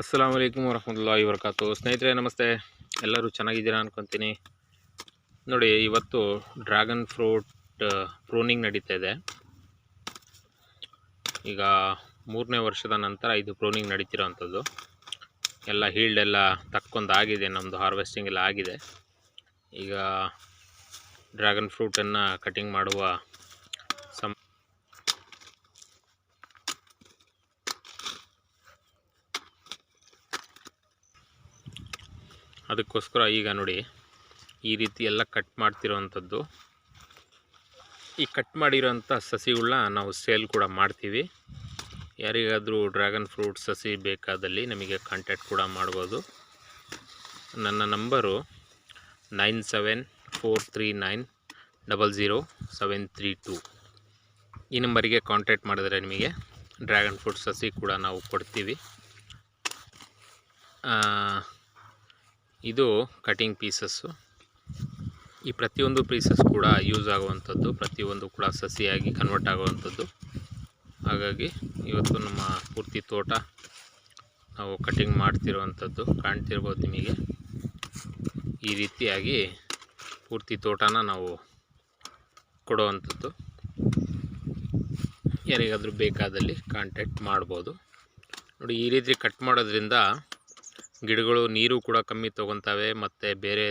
ಅಸ್ಸಲಾಮು ಅಲೈಕುಮ್ ವರಹಮತುಲ್ಲಾಹಿ ವಬರಕಾತು. ಸ್ನೇಹಿತರೆ ನಮಸ್ತೆ, ಎಲ್ಲರೂ ಚೆನ್ನಾಗಿದ್ದೀರಾ ಅನ್ಕೊತೀನಿ. ನೋಡಿ, ಇವತ್ತು ಡ್ರ್ಯಾಗನ್ ಫ್ರೂಟ್ ಪ್ರೂನಿಂಗ್ ನಡೀತಾ ಇದೆ. ಈಗ 3ನೇ ವರ್ಷದ ನಂತರ ಇದು ಪ್ರೂನಿಂಗ್ ನಡೀತಿರೋವಂಥದ್ದು. ಎಲ್ಲ ಹೀಲ್ಡ್ ಎಲ್ಲ ತಕ್ಕೊಂದಾಗಿದೆ, ನಮ್ಮದು ಹಾರ್ವೆಸ್ಟಿಂಗ್ ಎಲ್ಲ ಆಗಿದೆ. ಈಗ ಡ್ರ್ಯಾಗನ್ ಫ್ರೂಟನ್ನು ಕಟಿಂಗ್ ಮಾಡುವ ಅದಕ್ಕೋಸ್ಕರ ಈಗ ನೋಡಿ ಈ ರೀತಿ ಎಲ್ಲ ಕಟ್ ಮಾಡ್ತಿರೋವಂಥದ್ದು. ಈ ಕಟ್ ಮಾಡಿರೋಂಥ ಸಸಿಗಳನ್ನ ನಾವು ಸೇಲ್ ಕೂಡ ಮಾಡ್ತೀವಿ. ಯಾರಿಗಾದರೂ ಡ್ರ್ಯಾಗನ್ ಫ್ರೂಟ್ ಸಸಿ ಬೇಕಾದಲ್ಲಿ ನಮಗೆ ಕಾಂಟ್ಯಾಕ್ಟ್ ಕೂಡ ಮಾಡ್ಬೋದು. ನನ್ನ ನಂಬರು 9743900732. ಈ ನಂಬರಿಗೆ ಕಾಂಟ್ಯಾಕ್ಟ್ ಮಾಡಿದ್ರೆ ನಿಮಗೆ ಡ್ರ್ಯಾಗನ್ ಫ್ರೂಟ್ ಸಸಿ ಕೂಡ ನಾವು ಕೊಡ್ತೀವಿ. ಇದು ಕಟಿಂಗ್ ಪೀಸಸ್ಸು. ಈ ಪ್ರತಿಯೊಂದು ಪೀಸಸ್ ಕೂಡ ಯೂಸ್ ಆಗುವಂಥದ್ದು, ಪ್ರತಿಯೊಂದು ಕೂಡ ಸಸಿಯಾಗಿ ಕನ್ವರ್ಟ್ ಆಗುವಂಥದ್ದು. ಹಾಗಾಗಿ ಇವತ್ತು ನಮ್ಮ ಪೂರ್ತಿ ತೋಟ ನಾವು ಕಟಿಂಗ್ ಮಾಡ್ತಿರುವಂಥದ್ದು ಕಾಣ್ತಿರ್ಬೋದು ನಿಮಗೆ. ಈ ರೀತಿಯಾಗಿ ಪೂರ್ತಿ ತೋಟನ ನಾವು ಕೊಡುವಂಥದ್ದು. ಯಾರಿಗಾದರೂ ಬೇಕಾದಲ್ಲಿ ಕಾಂಟ್ಯಾಕ್ಟ್ ಮಾಡ್ಬೋದು. ನೋಡಿ, ಈ ರೀತಿ ಕಟ್ ಮಾಡೋದ್ರಿಂದ ಗಿಡಗಳು ನೀರು ಕೂಡ ಕಮ್ಮಿ ತೊಗೊತವೆ ಮತ್ತು ಬೇರೆ